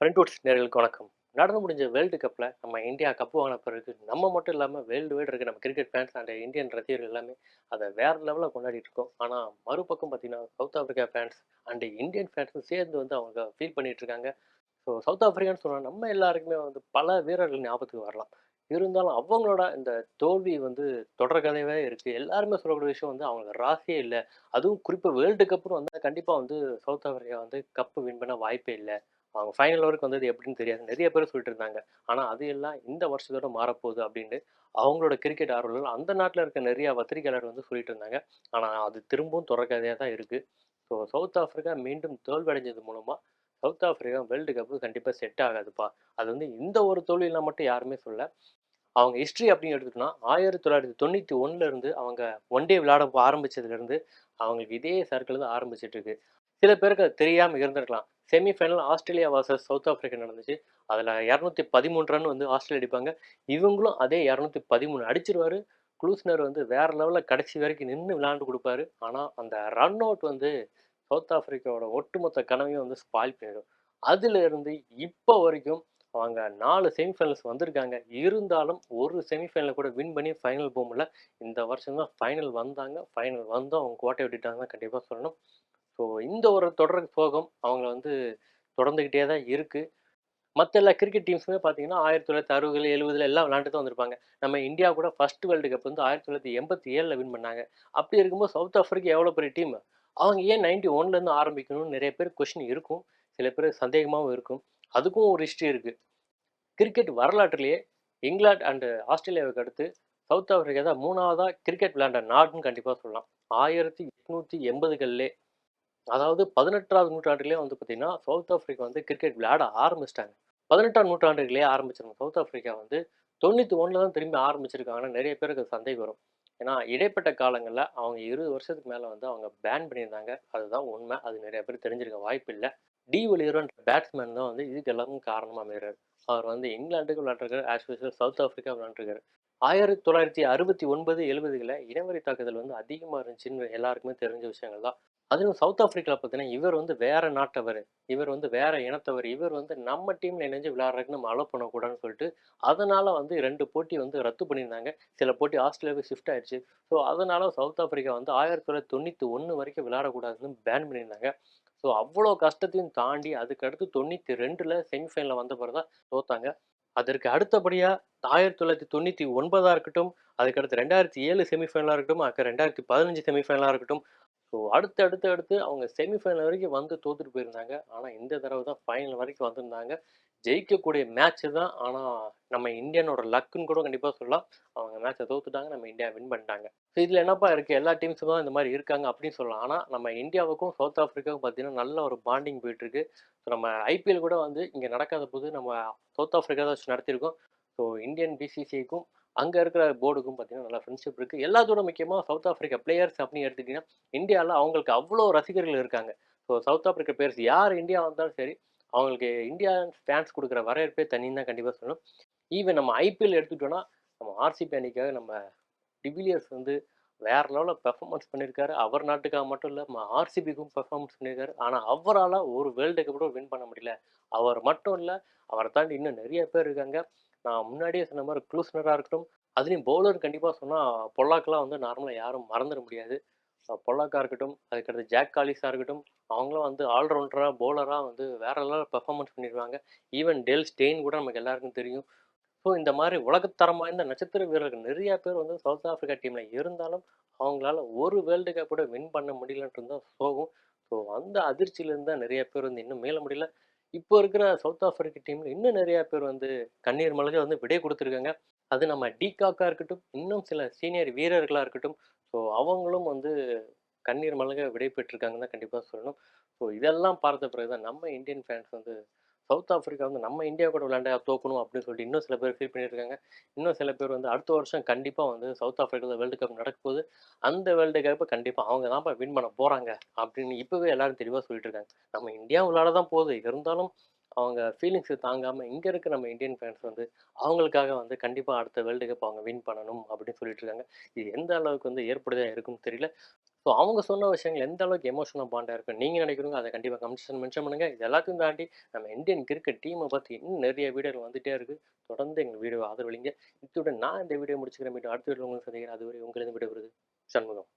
ஃப்ரெண்ட்வுட்ஸ் நேயர்களுக்கு வணக்கம். நடந்து முடிஞ்ச வேர்ல்டு கப்ல நம்ம இந்தியா கப் வாங்கின பிறகு, நம்ம மட்டும் இல்லாம வேர்ல்டு வைடு இருக்க நம்ம கிரிக்கெட் ஃபேன்ஸ் அண்ட் இந்தியன் ரசிகர்கள் எல்லாமே அத வேற லெவல்ல கொண்டாடிட்டு இருக்கோம். ஆனா, மறுபக்கம் பார்த்தீங்கன்னா, South Africa fans and Indian ஃபேன்ஸும் சேர்ந்து அவங்க ஃபீல் பண்ணிட்டு இருக்காங்க. ஸோ சவுத் ஆப்பிரிக்கான்னு சொன்னா நம்ம எல்லாருக்குமே பல வீரர்கள் ஞாபகத்துக்கு வரலாம். இருந்தாலும் அவங்களோட இந்த தோல்வி தொடர் கதையாவே இருக்கு. எல்லாருமே சொல்லக்கூடிய விஷயம் அவங்களுக்கு ராசியே இல்ல. அதுவும் குறிப்பா வேர்ல்டு கப்னு வந்தா கண்டிப்பா சவுத் ஆப்பிரிக்கா கப் வின் பண்ண வாய்ப்பே இல்ல. அவங்க ஃபைனல் வரைக்கும் வந்தது எப்படின்னு தெரியாது. நெறைய பேர் சொல்லிட்டு இருந்தாங்க. ஆனா அது எல்லாம் இந்த வருஷத்தோட மாறப்போகுது அப்படின்னு அவங்களோட கிரிக்கெட் ஆர்வலர்கள் அந்த நாட்டுல இருக்க நெறைய பத்திரிகையாளர் சொல்லிட்டு இருந்தாங்க. ஆனா அது திரும்பவும் தொடர் கதையா தான் இருக்கு. ஸோ சவுத் ஆப்பிரிக்கா மீண்டும் தோல்வி அடைஞ்சது மூலமா சவுத் ஆப்பிரிக்கா வேர்ல்டு கப் கண்டிப்பா செட் ஆகாதுப்பா. அது இந்த ஒரு தோல்வியில மட்டும் யாருமே சொல்லல. அவங்க ஹிஸ்டரி அப்படின்னு எடுத்துக்கிட்டோம்னா 1991ல இருந்து அவங்க ஒன் டே விளையாட ஆரம்பிச்சதுலேருந்து அவங்களுக்கு இதே சர்க்கிள் தான் ஆரம்பிச்சிட்டு இருக்கு. சில பேருக்கு அது தெரியாம இருந்திருக்கலாம். Semi-final Australia versus south Africa நடந்துச்சு. அதுல 213 ரன் ஆஸ்திரேலியா அடிப்பாங்க. இவங்களும் அதே 213 அடிச்சிருவாரு. க்ளூஸ்னர் வேற லெவல்ல கடைசி வரைக்கும் நின்னு விளையாண்டு குடுப்பாரு. ஆனா அந்த ரன் அவுட் சவுத் ஆப்பிரிக்காவோட ஒட்டுமொத்த கனவையும் ஸ்பாயில் பண்ணிடும். அதுல இருந்து இப்போ வரைக்கும் அவங்க 4 செமிஃபைனல்ஸ் வந்திருக்காங்க. இருந்தாலும் ஒரு செமிஃபைனல கூட வின் பண்ணி ஃபைனல் போ முடியல. இந்த வருஷம் தான் ஃபைனல் வந்தாங்க. ஃபைனல் வந்தும் அவங்க கோட்டைய விட்டுட்டாங்கன்னு தான் கண்டிப்பா சொல்லணும். ஸோ இந்த ஒரு தொடர் சோகம் அவங்கள தொடர்ந்துகிட்டே தான் இருக்கு. மத்த எல்லா கிரிக்கெட் டீம்ஸுமே பார்த்தீங்கன்னா, 1960, 70 எல்லாம் விளையாண்டு தான் வந்திருப்பாங்க. நம்ம இந்தியா கூட ஃபர்ஸ்ட் வேர்ல்டு கப் 1987ல வின் பண்ணாங்க. அப்படி இருக்கும்போது சவுத் ஆப்பிரிக்கா எவ்வளோ பெரிய டீம். அவங்க ஏன் 91லேருந்து ஆரம்பிக்கணும்னு நெறைய பேருக்கு கொஸ்டின் இருக்கும். சில பேர் சந்தேகமாவும் இருக்கும். அதுக்கும் ஒரு ஹிஸ்டரி இருக்கு. கிரிக்கெட் வரலாற்றிலேயே இங்கிலாந்து அண்ட் ஆஸ்திரேலியாவுக்கு அடுத்து சவுத் ஆப்பிரிக்கா தான் 3வதா கிரிக்கெட் விளையாண்ட நாடுன்னு கண்டிப்பா சொல்லலாம். 1880களிலே அதாவது 18வது நூற்றாண்டிலேயே பார்த்தீங்கன்னா, சவுத் ஆப்பிரிக்கா கிரிக்கெட் விளையாட ஆரம்பிச்சுட்டாங்க. 18ஆம் நூற்றாண்டுகளே ஆரம்பிச்சிருங்க. சவுத் ஆப்பிரிக்கா 91ல தான் திரும்பி ஆரம்பிச்சிருக்காங்கன்னு நெறைய பேருக்கு சந்தேகம் வரும். ஏன்னா, இடைப்பட்ட காலங்கள்ல அவங்க 20 வருஷத்துக்கு மேல அவங்க பேன் பண்ணியிருந்தாங்க. அதுதான் உண்மை. அது நெறைய பேருக்கு தெரிஞ்சிருக்க வாய்ப்பில்ல. டி ஒலிவரன்ற பேட்ஸ்மேன் தான் இதுக்கு எல்லாமும் காரணமா அமையறாரு. அவர் இங்கிலாந்துக்கு விளையாண்டுருக்காரு. ஆஸ் யூசுவல் சவுத் ஆப்பிரிக்கா விளையாண்டுருக்காரு. 1969, 70கள இனவெறி தாக்குதல் அதிகமா இருந்துச்சுன்னு எல்லாருக்குமே தெரிஞ்ச விஷயங்கள் தான். அதுவும் சவுத் ஆப்பிரிக்கால பார்த்தீங்கன்னா, இவர் வேற நாட்டவரு. இவர் வேற இனத்தவர். இவர் நம்ம டீம்ல இணைஞ்சு விளையாடுறதுக்கு நம்ம அலோ பண்ணக்கூடாதுன்னு சொல்லிட்டு, அதனால 2 போட்டி ரத்து பண்ணியிருந்தாங்க. சில போட்டி ஆஸ்திரேலியாவுக்கு ஷிஃப்ட் ஆயிருச்சு. ஸோ, அதனால சவுத் ஆப்பிரிக்கா 1991 வரைக்கும் விளையாடக்கூடாதுன்னு பேன் பண்ணியிருந்தாங்க. ஸோ, அவ்வளோ கஷ்டத்தையும் தாண்டி அதுக்கடுத்து 92ல செமிஃபைனல்ல வந்த பிறகு தான் தோத்தாங்க. அதற்கு அடுத்தபடியா 1999 இருக்கட்டும், அதுக்கடுத்து 2007 செமிஃபைனலா இருக்கட்டும், அதுக்கு 2015 செமிஃபைனலா இருக்கட்டும், ஸோ அடுத்து, அடுத்து, அடுத்து அவங்க செமிஃபைனல் வரைக்கும் தோத்துட்டு போயிருந்தாங்க. ஆனா, இந்த தடவ தான் ஃபைனல் வரைக்கும் வந்திருந்தாங்க. ஜெயிக்கக்கூடிய மேட்ச் தான். ஆனா, நம்ம இந்தியனோட லக்குன்னு கூட கண்டிப்பா சொல்லலாம். அவங்க மேட்ச்ச தோத்துட்டாங்க. நம்ம இந்தியா வின் பண்ணிட்டாங்க. ஸோ இதுல என்னப்பா இருக்கு? எல்லா டீம்ஸும் தான் இந்த மாரி இருக்காங்க அப்படின்னு சொல்லலாம். ஆனா, நம்ம இந்தியாவுக்கும், சவுத் ஆப்பிரிக்காவுக்கும் பார்த்தீங்கன்னா, நல்ல ஒரு பாண்டிங் போயிட்டு இருக்கு. ஸோ நம்ம ஐபிஎல் கூட இங்க நடக்காத போது நம்ம சவுத் ஆப்பிரிக்கா தான் வச்சு நடத்தியிருக்கோம். ஸோ இந்தியன் பிசிசிஐக்கும் அங்க இருக்கிற போர்டுக்கும் பார்த்தீங்கன்னா, நல்லா ஃப்ரெண்ட்ஷிப் இருக்கு. எல்லாத்தோட முக்கியமா சவுத் ஆப்பிரிக்கா பிளேயர்ஸ் அப்படின்னு எடுத்துக்கிட்டீங்கன்னா, இந்தியால அவங்களுக்கு அவ்வளோ ரசிகர்கள் இருக்காங்க. ஸோ சவுத் ஆப்பிரிக்கா பிளேயர்ஸ் யார் இந்தியா வந்தாலும் சரி, அவங்களுக்கு இந்தியா ஃபேன்ஸ் குடுக்குற வரவேற்பே தனின்னு தான் கண்டிப்பா சொல்லணும். ஈவன் நம்ம ஐபிஎல் எடுத்துக்கிட்டோம்னா, நம்ம ஆர்சிபி அணிக்காக நம்ம டிவிலியர்ஸ் வேற லெவல்ல பெர்ஃபார்மன்ஸ் பண்ணியிருக்காரு. அவர் நாட்டுக்காக மட்டும் இல்ல, நம்ம ஆர்சிபிக்கும் பெர்ஃபார்மன்ஸ் பண்ணியிருக்காரு. ஆனா அவரால ஒரு வேர்ல்டு கப் கூட வின் பண்ண முடியல. அவர் மட்டும் இல்ல, அவர தாண்டி இன்னும் நெறைய பேர் இருக்காங்க. நான் முன்னாடியே சொன்ன மாரி க்ளூஸ்னரா இருக்கட்டும், அதுலயும் பவுலர் கண்டிப்பா சொன்னா பொல்லாக்லாம் நார்மலா யாரும் மறந்துட முடியாது. பொல்லாக்கா இருக்கட்டும், அதுக்கடுத்து ஜாக் காலிஸா இருக்கட்டும், அவங்களும் ஆல்ரவுண்டரா, பவுலரா வேற லெவல்ல பெர்ஃபார்மன்ஸ் பண்ணிருக்காங்க. ஈவன் டேல் ஸ்டெயின் கூட நமக்கு எல்லாருக்கும் தெரியும். ஸோ இந்த மாரி உலகத்தரம் வாய்ந்த நட்சத்திர வீரர்கள் நெறைய பேர் சவுத் ஆப்பிரிக்கா டீம்ல இருந்தாலும், அவங்களால ஒரு வேர்ல்டு கப் கூட வின் பண்ண முடியலன்றது தான் சோகம். ஸோ அந்த அதிர்ச்சியிலிருந்து தான் நெறைய பேர் இன்னும் மீள முடியல. இப்போ இருக்கிற சவுத் ஆப்பிரிக்கா டீம்ல இன்னும் நெறைய பேர் கண்ணீர் மல்க விடை குடுத்துருக்காங்க. அது நம்ம டீகாக்கா இருக்கட்டும், இன்னும் சில சீனியர் வீரர்களா இருக்கட்டும், ஸோ அவங்களும் கண்ணீர் மல்க விடை பெற்றிருக்காங்கன்னு தான் கண்டிப்பா சொல்லணும். ஸோ இதெல்லாம் பார்த்த பிறகு தான் நம்ம இந்தியன் ஃபேன்ஸ் சவுத் ஆப்பிரிக்கா நம்ம இந்தியா கூட விளையாண்டா தோக்கணும் அப்படின்னு சொல்லிட்டு இன்னும் சில பேர் ஃபீல் பண்ணிட்டு இருக்காங்க. இன்னும் சில பேர் அடுத்த வருஷம் கண்டிப்பா சவுத் ஆப்பிரிக்கால வேர்ல்டு கப் நடக்கப்போகுது. அந்த வேர்ல்டு கப்ப கண்டிப்பா அவங்க தான்ப்பா வின் பண்ண போறாங்க அப்படின்னு இப்பவே எல்லாரும் தெளிவா சொல்லிட்டு இருக்காங்க. நம்ம இந்தியா விளையாட தான் போகுது. இருந்தாலும் அவங்க ஃபீலிங்ஸ் தாங்காம இங்க இருக்க நம்ம இந்தியன் ஃபேன்ஸ் அவங்களுக்காக கண்டிப்பா அடுத்த வேர்ல்டு கப் அவங்க வின் பண்ணணும் அப்படின்னு சொல்லிட்டு இருக்காங்க. இது எந்த அளவுக்கு ஏற்புடையா இருக்கும்னு தெரியல. ஸோ அவங்க சொன்ன விஷயங்கள் எந்த அளவுக்கு எமோஷனல் பாண்டா இருக்குன்னு நீங்க நினைக்கிறீங்க? அத கண்டிப்பா கமெண்ட் செக்ஷன்ல மென்ஷன் பண்ணுங்க. இது எல்லாத்தையும் தாண்டி நம்ம இந்தியன் கிரிக்கெட் டீம பத்தி இன்னும் நிறைய வீடியோக்கள் வந்துட்டே இருக்கு. தொடர்ந்து எங்க வீடியோவ ஆதரவளிங்க. இத்துடன் நான் இந்த வீடியோ முடிச்சுக்கிறேன். மீண்டும் அடுத்த வீடியோல உங்களை சந்திக்கிறேன். அதுவரை உங்களிடம் விடைபெறுவது சண்முகம்.